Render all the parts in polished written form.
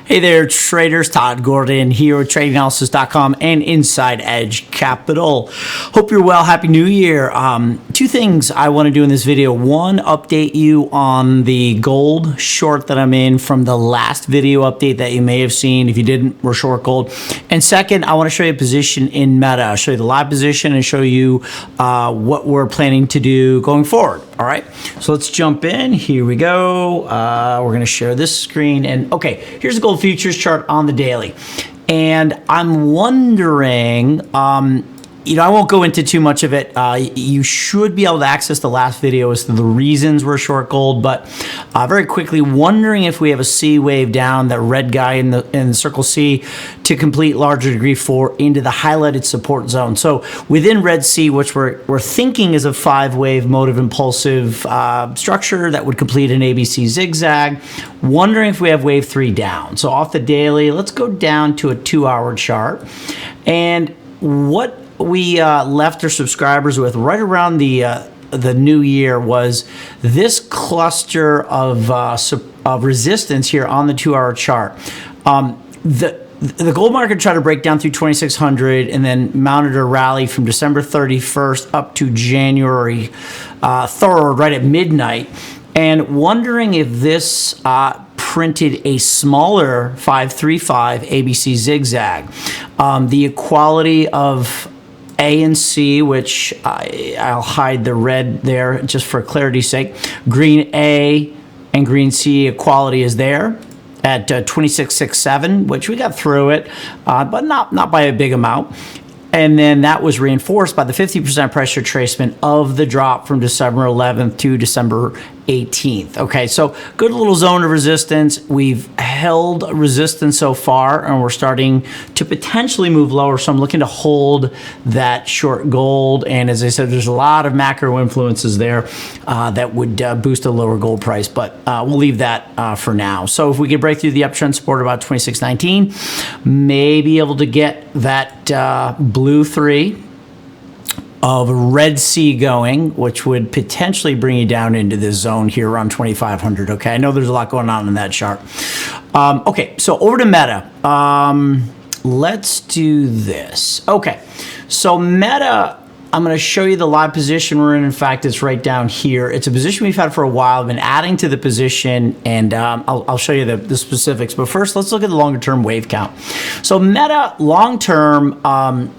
Hey there, traders. Todd Gordon here with tradinganalysis.com and Inside Edge Capital. Hope you're well. Happy New Year. Two things I want to do in this video. One, update you on the gold short that I'm in from the last video update that you may have seen. If you didn't, we're short gold. And second, I want to show you a position in Meta. I'll show you the live position and show you what we're planning to do going forward. All right, so let's jump in. Here we go. We're going to share this screen. And okay, here's the gold futures chart on the daily. And I'm wondering, I won't go into too much of it. You should be able to access the last video as to the reasons we're short gold, but very quickly, wondering if we have a C wave down, that red guy in the circle C, to complete larger degree 4 into the highlighted support zone. So within red C, which we're thinking is a 5-wave motive impulsive structure that would complete an ABC zigzag, wondering if we have wave 3 down. So off the daily, let's go down to a 2-hour chart. And what we left our subscribers with right around the new year was this cluster of resistance here on the 2-hour chart. The gold market tried to break down through 2,600 and then mounted a rally from December 31st up to January 3rd, right at midnight, and wondering if this printed a smaller 535 ABC zigzag. The equality of A and C, which I'll hide the red there just for clarity's sake. Green A and green C equality is there at 2667, which we got through it, but not by a big amount. And then that was reinforced by the 50% price retracement of the drop from December 11th to December 18th. Okay, so good little zone of resistance. We've held resistance so far, and we're starting to potentially move lower. So I'm looking to hold that short gold. And as I said, there's a lot of macro influences there that would boost a lower gold price, but we'll leave that for now. So if we could break through the uptrend support about 2619, may be able to get that blue 3 of red C going, which would potentially bring you down into this zone here around 2,500. Okay, I know there's a lot going on in that chart. Okay, so over to Meta. Let's do this. Okay, so Meta, I'm going to show you the live position we're in. In fact, it's right down here. It's a position we've had for a while. I've been adding to the position, and I'll show you the specifics. But first, let's look at the longer-term wave count. So Meta, long-term,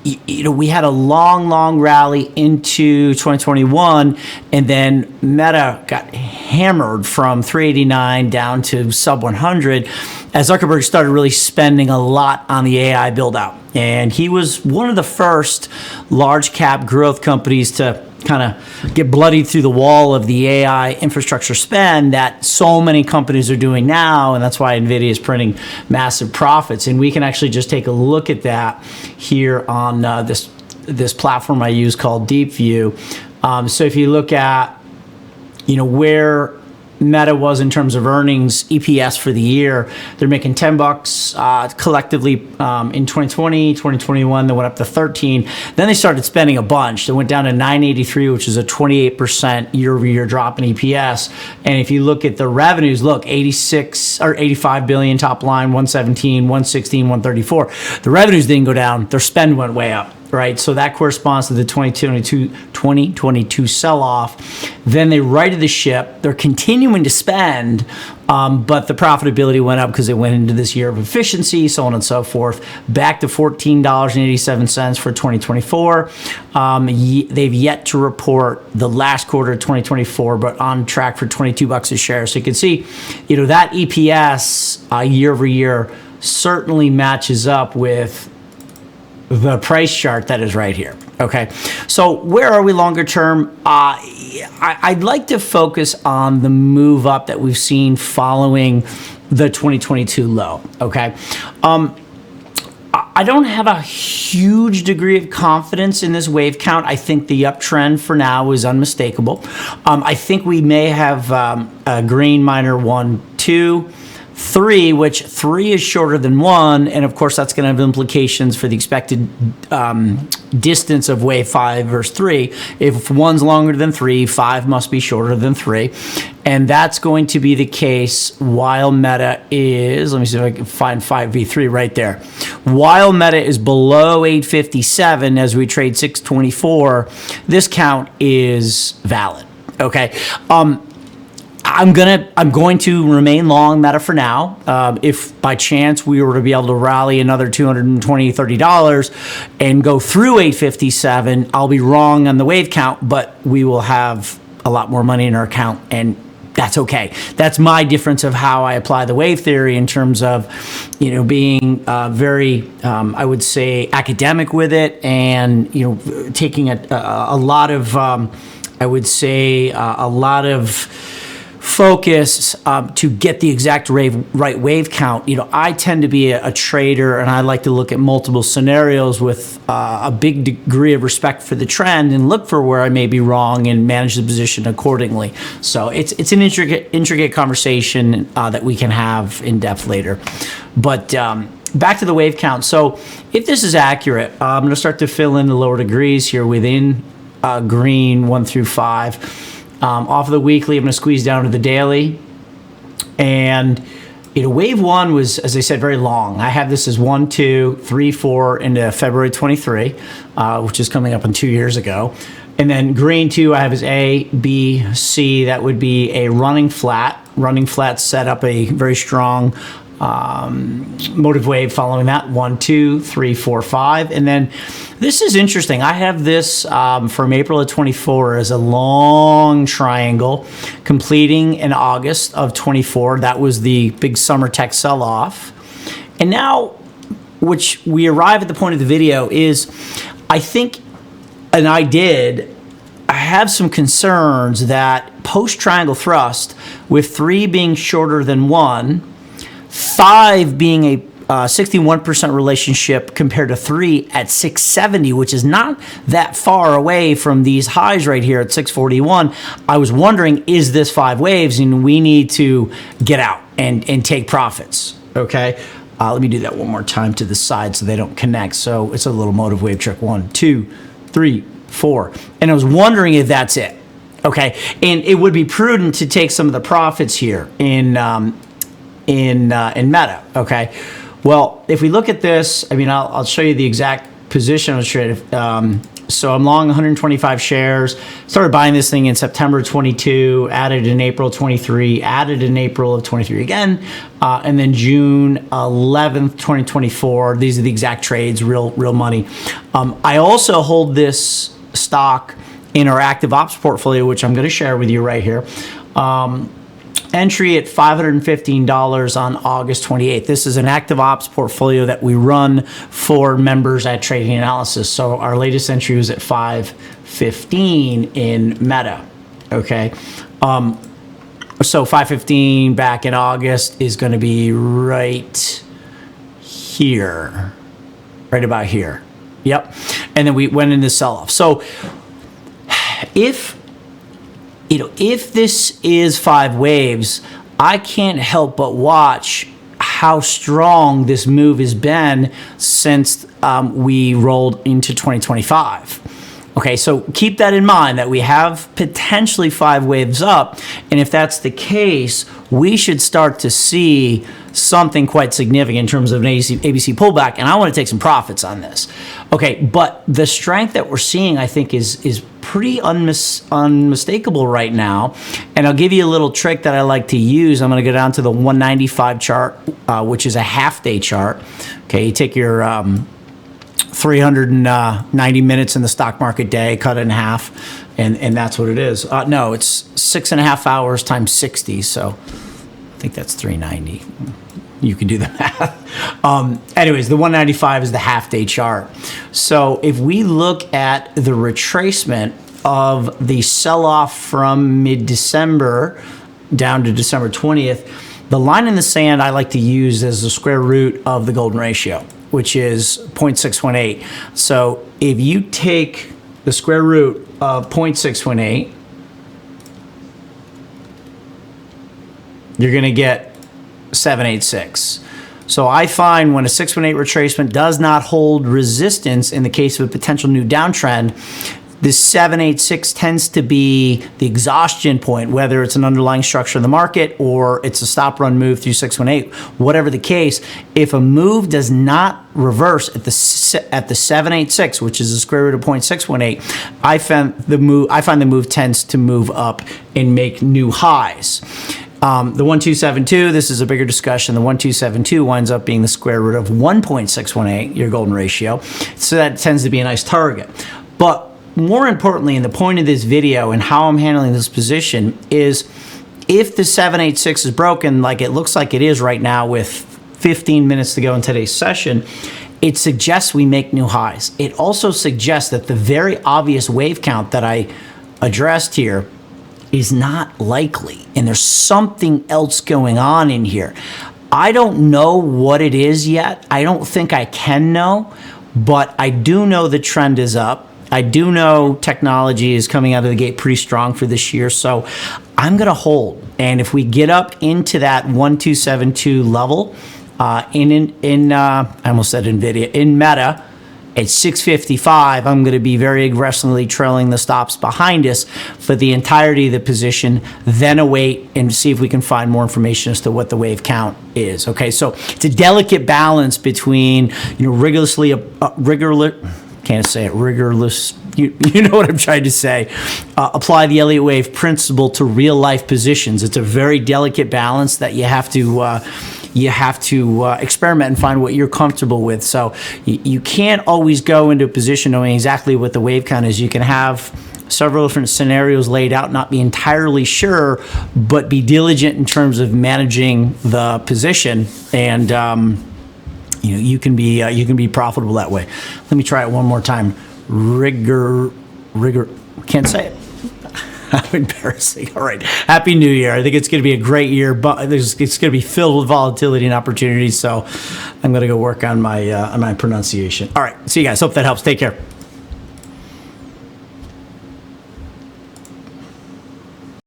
we had a long rally into 2021, and then Meta got hammered from 389 down to sub 100 as Zuckerberg started really spending a lot on the AI build out. And he was one of the first large cap growth companies to kind of get bloodied through the wall of the AI infrastructure spend that so many companies are doing now, and that's why NVIDIA is printing massive profits. And we can actually just take a look at that here on this platform I use called Deep View. So if you look at where Meta was in terms of earnings, EPS for the year, they're making $10 collectively in 2020, 2021, they went up to 13. Then they started spending a bunch. They went down to 983, which is a 28% year-over-year drop in EPS. And if you look at the revenues, look, 86 or 85 billion top line, 117, 116, 134. The revenues didn't go down, their spend went way up. Right, so that corresponds to the 2022 sell-off. Then they righted the ship. They're continuing to spend, but the profitability went up because they went into this year of efficiency, so on and so forth. Back to $14.87 for 2024. They've yet to report the last quarter of 2024, but on track for $22 a share. So you can see, that EPS year over year certainly matches up with the price chart that is right here. Okay, so where are we longer term? I'd like to focus on the move up that we've seen following the 2022 low. Okay, I don't have a huge degree of confidence in this wave count. I think the uptrend for now is unmistakable. I think we may have a green minor 1, 2. 3, which 3 is shorter than 1, and of course that's going to have implications for the expected distance of wave 5 versus 3. If 1's longer than 3, 5 must be shorter than 3, and that's going to be the case while Meta is, let me see if I can find 5v3 right there. While Meta is below 857 as we trade 624, this count is valid. Okay. I'm going to remain long Meta for now. If by chance we were to be able to rally another $220, $30 and go through 857, I'll be wrong on the wave count, but we will have a lot more money in our account, and that's okay. That's my difference of how I apply the wave theory in terms of, being very, I would say, academic with it, and taking a lot of, I would say, a lot of focus to get the exact right wave count. I tend to be a trader, and I like to look at multiple scenarios with a big degree of respect for the trend and look for where I may be wrong and manage the position accordingly. So it's an intricate conversation that we can have in depth later. But back to the wave count. So if this is accurate, I'm going to start to fill in the lower degrees here within green 1 through 5. Off of the weekly, I'm going to squeeze down to the daily. And wave 1 was, as I said, very long. I have this as 1, 2, 3, 4 into February 23, which is coming up on 2 years ago. And then green 2 I have as A, B, C. That would be a running flat. Running flat set up a very strong motive wave following that 1, 2, 3, 4, 5. And then this is interesting. I have this from April of 24 as a long triangle completing in August of 24. That was the big summer tech sell-off. And now, which we arrive at the point of the video is, I think, and I have some concerns that post-triangle thrust, with 3 being shorter than 1, 5 being a 61% relationship compared to 3 at 670, which is not that far away from these highs right here at 641. I was wondering, is this 5 waves and we need to get out and take profits? Okay. Let me do that one more time to the side so they don't connect. So it's a little motive wave trick. 1, 2, 3, 4. And I was wondering if that's it. Okay. And it would be prudent to take some of the profits here in Meta. Okay. Well, if we look at this, I'll show you the exact position of the trade. So I'm long 125 shares. Started buying this thing in September 22, added in April 23, added in April of 23 again, and then June 11th, 2024. These are the exact trades, real money. I also hold this stock in our active ops portfolio, which I'm going to share with you right here. Entry at $515 on August 28th. This is an active ops portfolio that we run for members at Trading Analysis. So our latest entry was at 515 in Meta. Okay. So 515 back in August is going to be right here, right about here. Yep. And then we went into sell-off. So if this is 5 waves, I can't help but watch how strong this move has been since we rolled into 2025. Okay, so keep that in mind, that we have potentially 5 waves up, and if that's the case, we should start to see something quite significant in terms of an ABC pullback, and I want to take some profits on this. Okay, but the strength that we're seeing, I think, is pretty unmistakable right now, and I'll give you a little trick that I like to use. I'm going to go down to the 195 chart, which is a half-day chart. Okay, you take your 390 minutes in the stock market day, cut it in half, and that's what it is. No, it's 6.5 hours times 60, so I think that's 390. You can do the math. Anyways, the 195 is the half-day chart. So if we look at the retracement of the sell-off from mid-December down to December 20th, the line in the sand I like to use as the square root of the golden ratio, which is 0.618. So if you take the square root of 0.618, you're going to get 786. So I find when a 618 retracement does not hold resistance in the case of a potential new downtrend, this 786 tends to be the exhaustion point, whether it's an underlying structure in the market or it's a stop run move through 618. Whatever the case, if a move does not reverse at the 786, which is the square root of 0.618, I find the move tends to move up and make new highs. The 1272, this is a bigger discussion. The 1272 winds up being the square root of 1.618, your golden ratio. So that tends to be a nice target. But more importantly, and the point of this video and how I'm handling this position is if the 786 is broken, like it looks like it is right now with 15 minutes to go in today's session, it suggests we make new highs. It also suggests that the very obvious wave count that I addressed here is not likely, and there's something else going on in here. I don't know what it is yet. I don't think I can know, but I do know the trend is up. I do know technology is coming out of the gate pretty strong for this year, so I'm going to hold. And if we get up into that 1272 level I almost said NVIDIA, in Meta at 655, I'm going to be very aggressively trailing the stops behind us for the entirety of the position, then await and see if we can find more information as to what the wave count is. Okay, so it's a delicate balance between, rigorous, can't say it, rigorous, you know what I'm trying to say, apply the Elliott wave principle to real life positions. It's a very delicate balance that you have to experiment and find what you're comfortable with. So you can't always go into a position knowing exactly what the wave count is. You can have several different scenarios laid out, not be entirely sure, but be diligent in terms of managing the position, and you can be profitable that way. Let me try it one more time. Rigor, can't say it. How embarrassing. All right. Happy New Year. I think it's going to be a great year, but it's going to be filled with volatility and opportunities. So I'm going to go work on my pronunciation. All right. See you guys. Hope that helps. Take care.